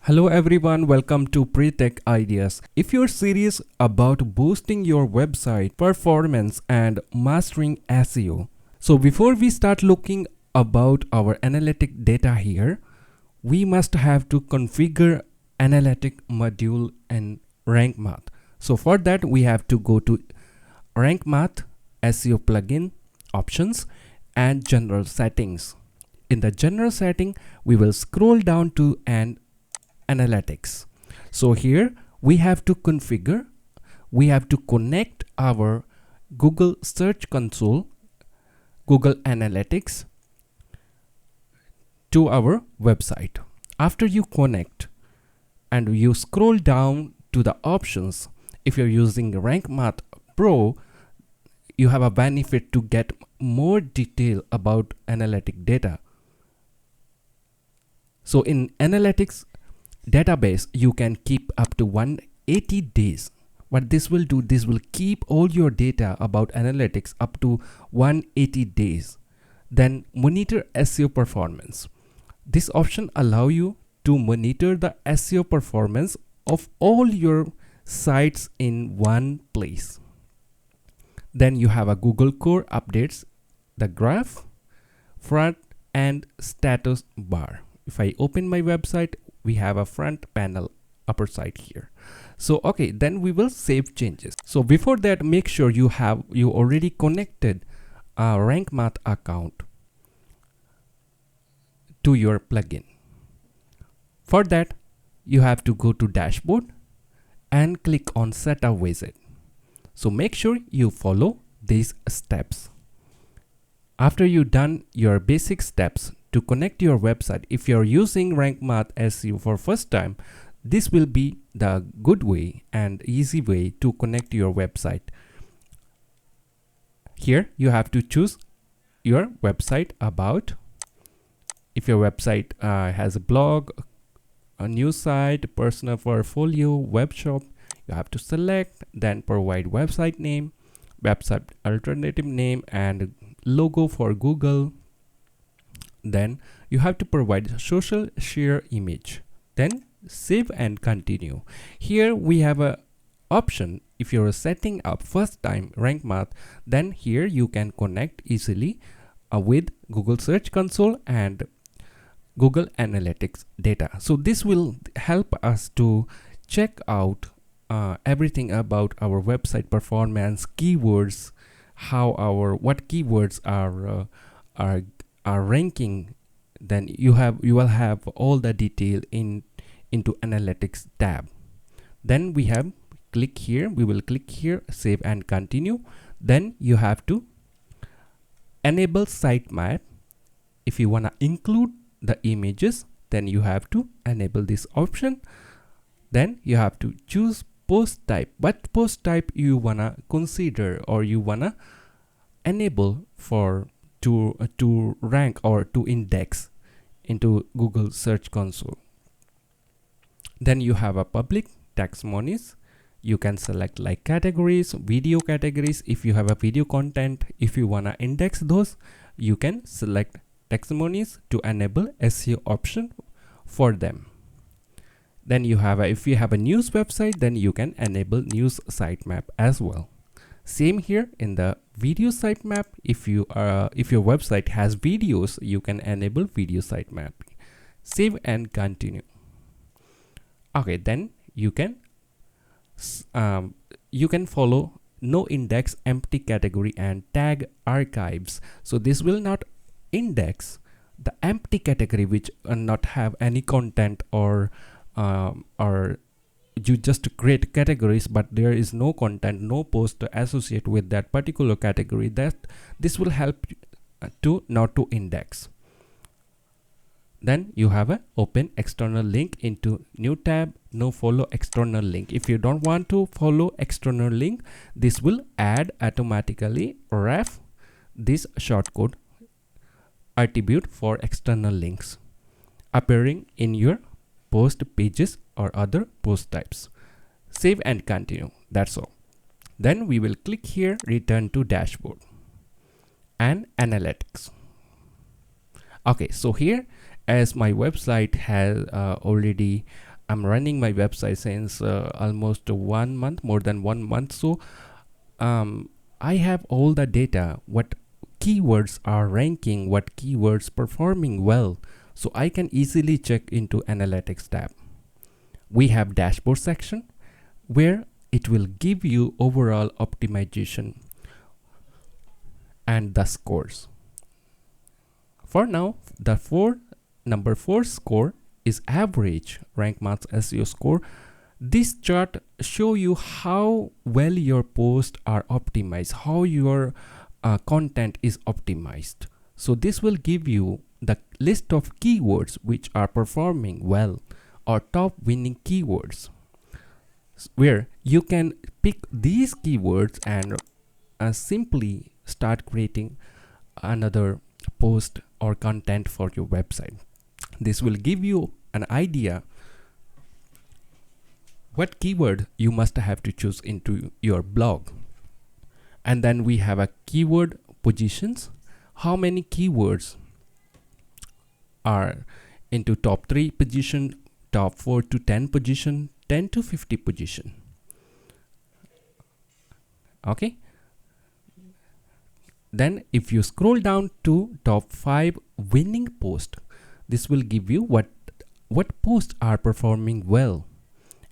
Hello everyone, welcome to Pre-Tech Ideas. If you're serious about boosting your website performance and mastering SEO, so before we start looking about our analytic data here, we must have to configure analytic module in Rank Math. So for that we have to go to Rank Math SEO plugin options and general settings. In the general setting, we will scroll down to analytics. So here we have to configure, we have to connect our Google Search Console, Google Analytics to our website. After you connect and you scroll down to the options, if you're using Rank Math Pro, you have a benefit to get more detail about analytic data. So in analytics database, you can keep up to 180 days. What this will do, this will keep all your data about analytics up to 180 days. Then monitor SEO performance. This option allows you to monitor the SEO performance of all your sites in one place. Then you have a Google Core updates, the graph, front and status bar. If I open my website, we have a front panel upper side here. So okay, then we will save changes. So before that, make sure you already connected a Rank Math account to your plugin. For that, you have to go to dashboard and click on set a widget. So make sure you follow these steps. After you've done your basic steps to connect your website, if you're using Rank Math SEO for first time, this will be the good way and easy way to connect your website. Here you have to choose your website about. If your website has a blog, a news site, personal portfolio, web shop, you have to select, then provide website name, website alternative name and logo for Google. Then you have to provide social share image, then save and continue. Here we have a option. If you're setting up first time Rank Math, then here you can connect easily with Google Search Console and Google Analytics data. So this will help us to check out everything about our website performance, keywords, what keywords are ranking. Then you will have all the detail into analytics tab. Then we have click here, we will click here, save and continue. Then you have to enable sitemap. If you want to include the images, then you have to enable this option. Then you have to choose post type. What post type you wanna consider or you wanna enable for to rank or to index into Google Search Console. Then you have a public taxonomies. You can select like categories, video categories. If you have a video content, if you wanna index those, you can select taxonomies to enable SEO option for them. Then you have if you have a news website, then you can enable news sitemap as well. Same here in the video sitemap. If your website has videos, you can enable video sitemap. Save and continue. Okay, then you can follow no index, empty category and tag archives. So this will not index the empty category which not have any content or you just create categories but there is no content, no post associated with that particular category. That this will help to not to index. Then you have a open external link into new tab, no follow external link. If you don't want to follow external link, this will add automatically ref this shortcode attribute for external links appearing in your post pages or other post types. Save and continue. That's all. Then we will click here, return to dashboard and analytics. Okay, so here as my website has already I'm running my website since almost 1 month, more than 1 month. So I have all the data, what keywords are ranking, what keywords performing well. So I can easily check into analytics tab. We have dashboard section where it will give you overall optimization and the scores. For now, the number 4 score is average rank Math SEO score. This chart show you how well your posts are optimized, how your content is optimized. So this will give you the list of keywords which are performing well or top winning keywords, where you can pick these keywords and simply start creating another post or content for your website. This will give you an idea what keyword you must have to choose into your blog. And then we have a keyword positions, how many keywords are into top 3 position, top 4 to 10 position, 10 to 50 position. Okay. Then if you scroll down to top 5 winning post, this will give you what posts are performing well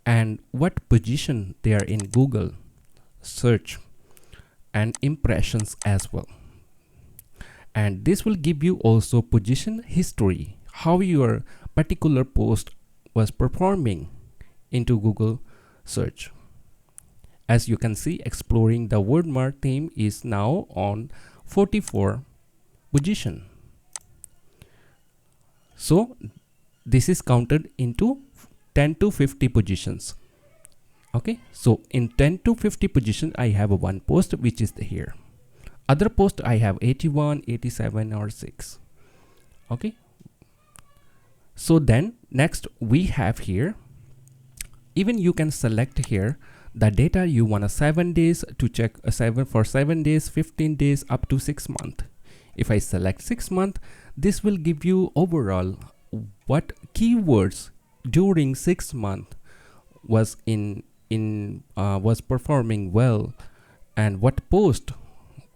and what position they are in Google search and impressions as well. And this will give you also position history, how your particular post was performing into Google search. As you can see, exploring the Woodmart theme is now on 44 position. So this is counted into 10 to 50 positions. Okay, so in 10 to 50 position, I have one post which is here. Other post I have 81, 87 or 6. Okay, so then next we have here, even you can select here the data you want a 7 days to check a 7 days, 15 days up to 6 months. If I select 6 months, this will give you overall what keywords during 6 months was was performing well and what post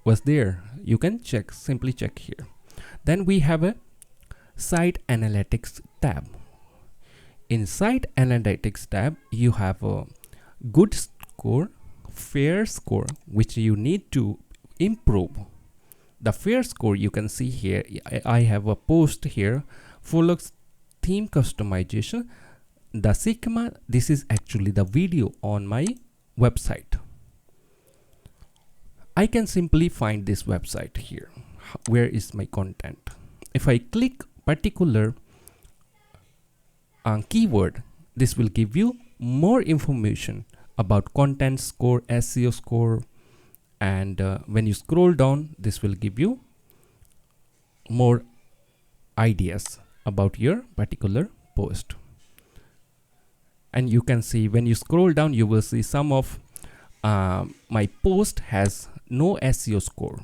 was there. You can check, simply check here. Then we have a site analytics tab. In site analytics tab, you have a good score, fair score, which you need to improve. The fair score you can see here, I have a post here full of theme customization. The Sigma, this is actually the video on my website. I can simply find this website here. Where is my content? If I click particular keyword, this will give you more information about content score, SEO score, and when you scroll down, this will give you more ideas about your particular post. And you can see when you scroll down, you will see some of my post has no SEO score.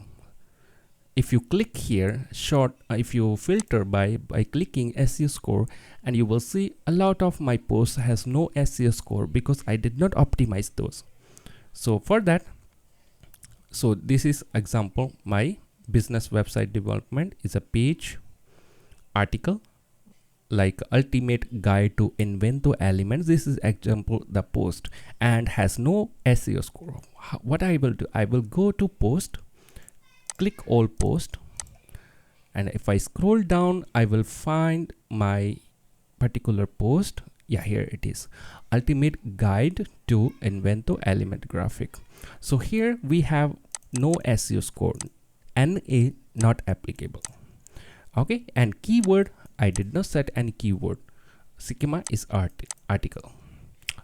If you click here, if you filter by clicking SEO score, and you will see a lot of my posts has no SEO score because I did not optimize those. So for that, so this is example, my business website development is a page article like ultimate guide to Elementor elements. This is example the post and has no SEO score. What I will do, I will go to post, click all post, and if I scroll down, I will find my particular post. Yeah, here it is, ultimate guide to Elementor element graphic. So here we have no SEO score, NA not applicable. Okay, and keyword, I did not set any keyword. Sigma is article.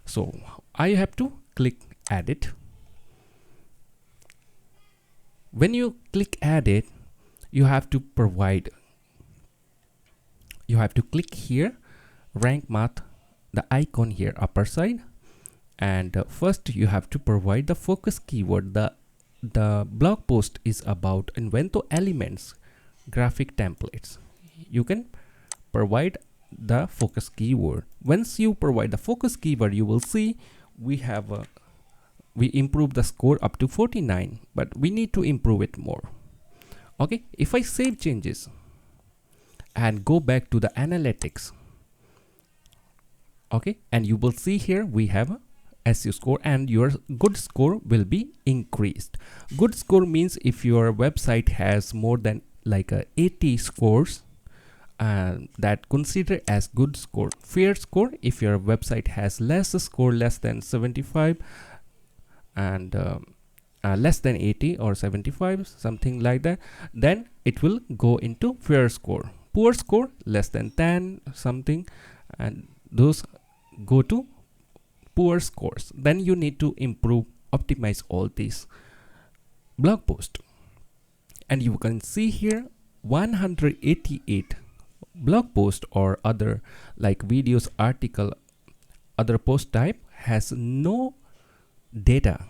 So I have to click edit. When you click edit, you have to provide, you have to click here, rank math, the icon here upper side, and first you have to provide the focus keyword. The blog post is about Elementor elements graphic templates. You can provide the focus keyword. Once you provide the focus keyword, you will see we have we improve the score up to 49, but we need to improve it more. Okay, if I save changes and go back to the analytics, okay, and you will see here we have a SEO score, and your good score will be increased. Good score means if your website has more than like 80 scores, that consider as good score. Fair score if your website has less score, less than 75, and less than 80 or 75, something like that, then it will go into fair score. Poor score less than 10 something, and those go to poor scores. Then you need to improve, optimize all these blog posts, and you can see here 188 blog post or other like videos, article, other post type has no data.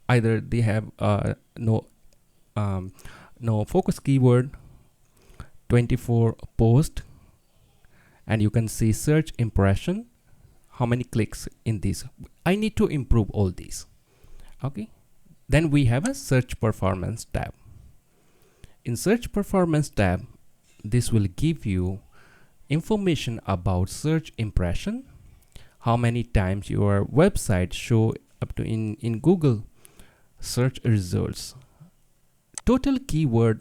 Either they have no focus keyword, 24 post, and you can see search impression, how many clicks in this. I need to improve all these. Okay, then we have a search performance tab. In search performance tab, this will give you information about search impression, how many times your website show up to in Google search results, total keyword,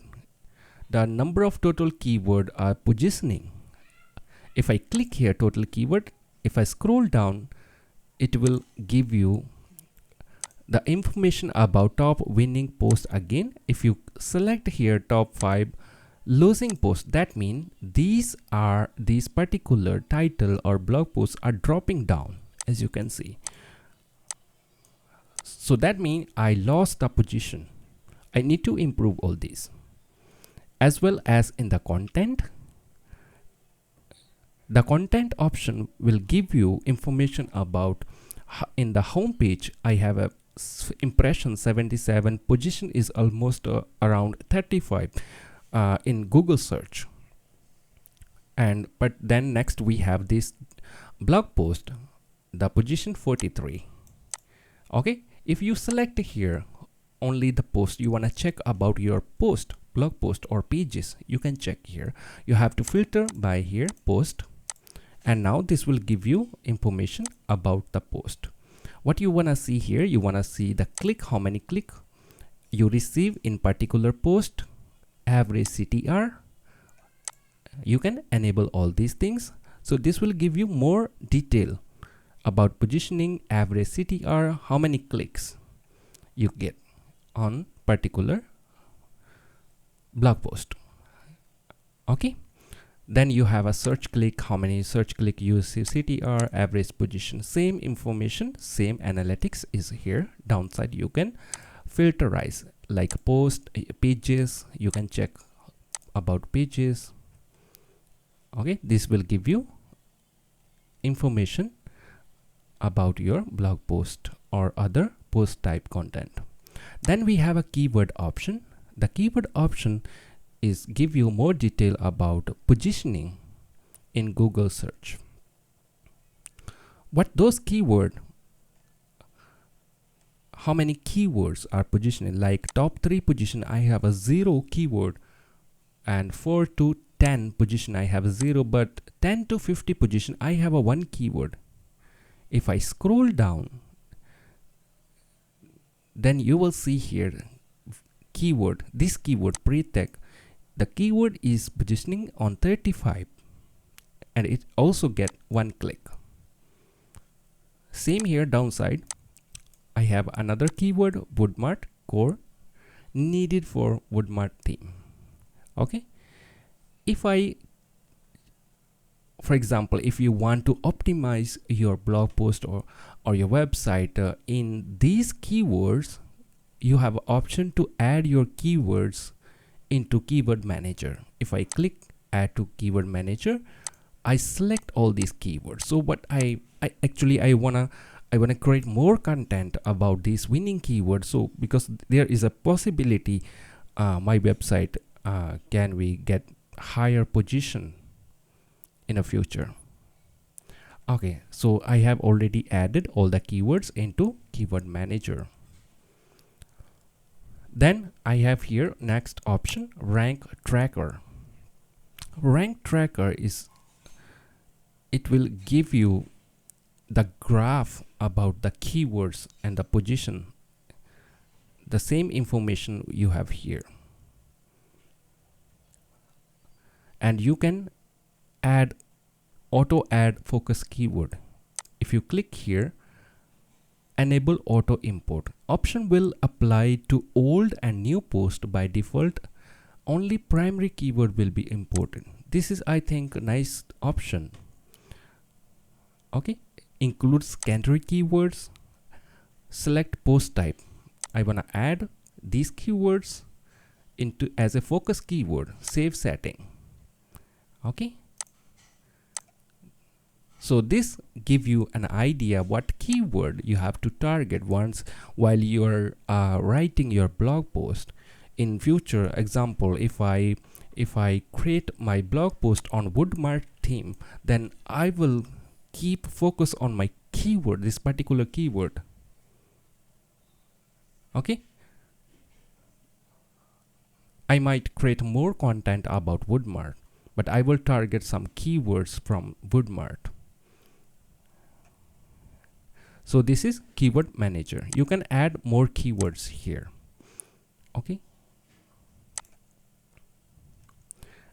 the number of total keyword are positioning. If I click here total keyword, if I scroll down, it will give you the information about top winning posts. Again, if you select here top 5 losing posts, that means these particular title or blog posts are dropping down, as you can see. So that means I lost the position. I need to improve all these. As well as in the content option will give you information about in the home page. I have a impression 77, position is almost around 35 in Google search. But then next we have this blog post, the position 43. Okay, if you select here only the post you want to check about your post, blog post or pages, you can check here. You have to filter by here post, and now this will give you information about the post. What you want to see here, you want to see the click, how many click you receive in particular post, average CTR. You can enable all these things. So this will give you more detail about positioning, average CTR, how many clicks you get on particular blog post. Okay, then you have a search click, how many search click you see, CTR, average position, same information, same analytics is here. Downside, you can filterize like post, pages, you can check about pages. Okay, this will give you information about your blog post or other post type content. Then we have a keyword option. The keyword option is give you more detail about positioning in Google search. What those keyword, how many keywords are positioning, like top 3 position I have a 0 keyword, and 4 to 10 position I have a 0, but 10 to 50 position I have a 1 keyword. If I scroll down, then you will see here keyword, this keyword pre-tag, the keyword is positioning on 35 and it also get 1 click. Same here, downside, I have another keyword, Woodmart core, needed for Woodmart theme. Okay, if I, for example, if you want to optimize your blog post or your website in these keywords, you have option to add your keywords into keyword manager. If I click add to keyword manager, I select all these keywords. So what I wanna create more content about these winning keywords. So because there is a possibility my website can we get higher position in the future. Okay, so I have already added all the keywords into keyword manager. Then I have here next option, rank tracker. Rank tracker is, it will give you the graph about the keywords and the position, the same information you have here. And you can add auto add focus keyword. If you click here, enable auto import option will apply to old and new post. By default, only primary keyword will be imported. This is, I think, a nice option. Okay, include secondary keywords. Select post type. I want to add these keywords into as a focus keyword. Save setting. Okay, so this give you an idea what keyword you have to target once while you're writing your blog post. In future example, if I create my blog post on Woodmart theme, then I will keep focus on my keyword, this particular keyword. Okay, I might create more content about Woodmart, but I will target some keywords from Woodmart. So this is keyword manager. You can add more keywords here. Okay,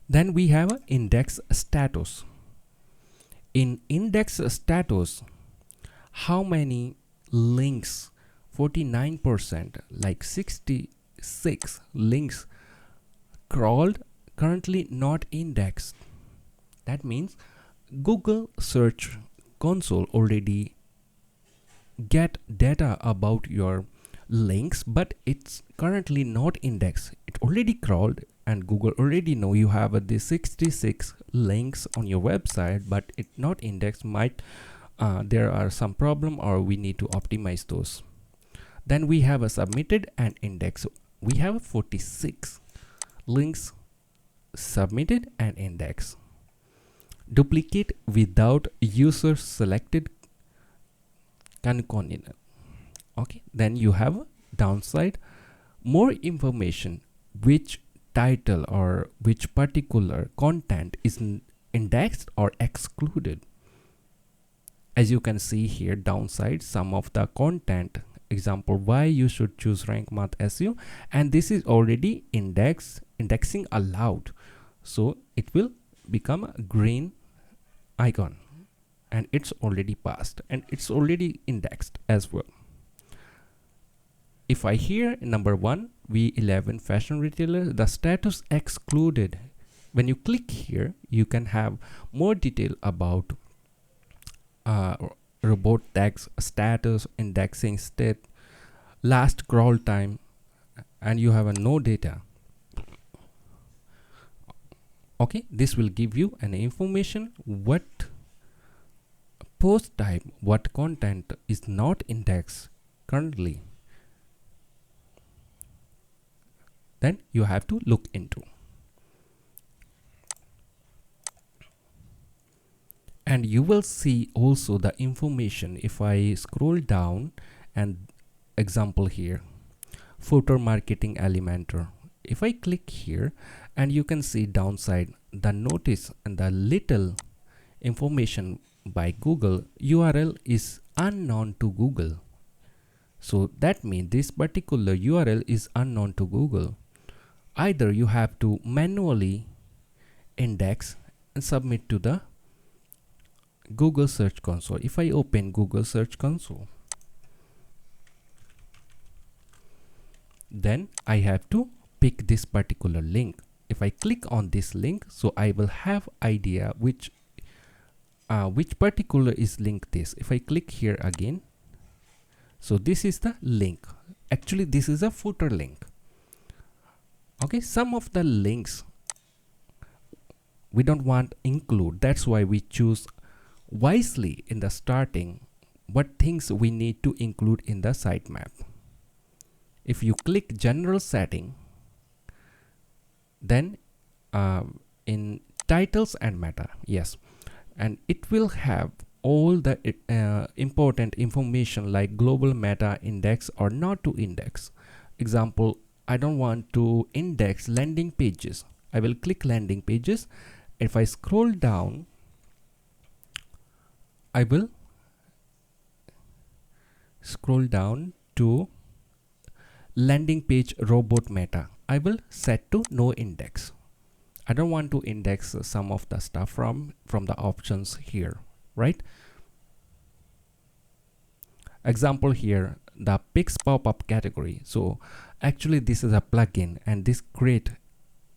then we have an index status. In index status, how many links? 49%, like 66 links crawled, currently not indexed. That means Google Search Console already get data about your links, but it's currently not indexed. It already crawled, and Google already know you have these 66 links on your website, but it not indexed. Might there are some problem, or we need to optimize those. Then we have a submitted and indexed. We have 46 links submitted and indexed. Duplicate without user selected canonical. Okay, then you have a downside, more information, which title or which particular content is indexed or excluded. As you can see here, downside, some of the content, example, why you should choose rank Math SEO, and this is already indexing allowed, so it will become a green icon, and it's already passed and it's already indexed as well. If I hear number 1 V11 fashion retailer, the status excluded. When you click here, you can have more detail about robot tags, status, indexing state, last crawl time, and you have a no data. Okay, this will give you an information what post type, what content is not indexed currently. Then you have to look into. And you will see also the information. If I scroll down, and example here, footer marketing Elementor. If I click here, and you can see downside, the notice and the little information by Google, URL is unknown to Google. So that means this particular URL is unknown to Google. Either you have to manually index and submit to the Google Search Console. If I open Google Search Console, then I have to pick this particular link. If I click on this link, so I will have idea which particular is link this. If I click here again, so this is the link. Actually, this is a footer link. Okay, some of the links we don't want include. That's why we choose wisely in the starting what things we need to include in the sitemap. If you click general setting, then in titles and meta, yes, and it will have all the important information like global meta index or not to index. Example, I don't want to index landing pages. I will click landing pages. If I scroll down, I will scroll down to landing page robot meta. I will set to no index. I don't want to index some of the stuff from the options here, right? Example here, the pics pop-up category. So actually this is a plugin and this create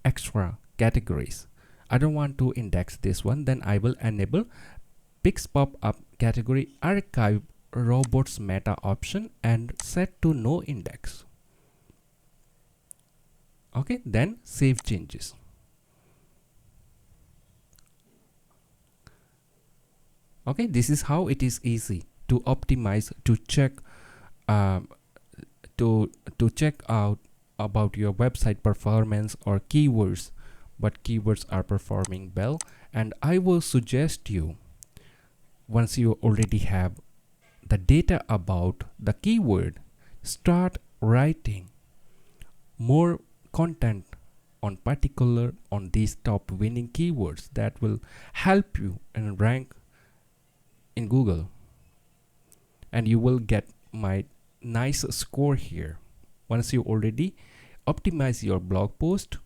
extra categories. I don't want to index this one, then I will enable pics pop-up category archive robots meta option and set to no index. Okay, then save changes. Okay, this is how it is easy to optimize, to check to check out about your website performance or keywords, but keywords are performing well. And I will suggest you, once you already have the data about the keyword, start writing more content on particular on these top winning keywords that will help you and rank in Google, and you will get my nice score here. Once you already optimize your blog post,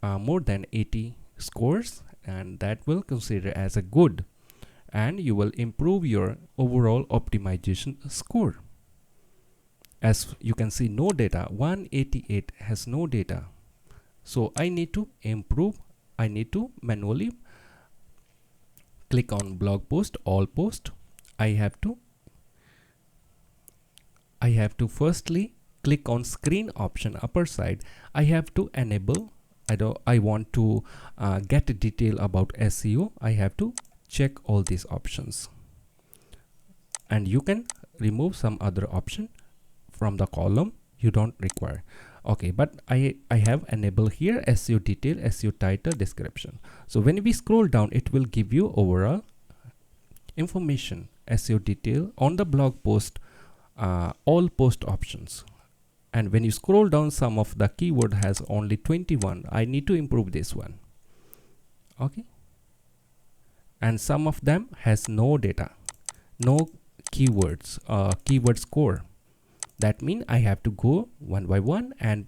more than 80 scores, and that will consider as a good, and you will improve your overall optimization score. As you can see, no data, 188 has no data. So I need to improve. I need to manually click on blog post, all post. I have to firstly click on screen option upper side. I have to enable. I want to get a detail about SEO. I have to check all these options, and you can remove some other option from the column you don't require. Okay, but I have enabled here SEO detail, SEO title, description. So when we scroll down, it will give you overall information, SEO detail on the blog post, all post options. And when you scroll down, some of the keyword has only 21. I need to improve this one. Okay, and some of them has no data, no keywords, keyword score. That means I have to go one by one and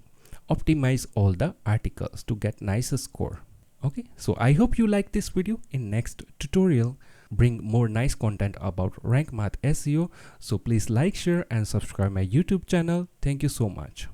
optimize all the articles to get nice score. Okay, so I hope you like this video. In next tutorial, bring more nice content about rank math SEO. So please like, share and subscribe my YouTube channel. Thank you so much.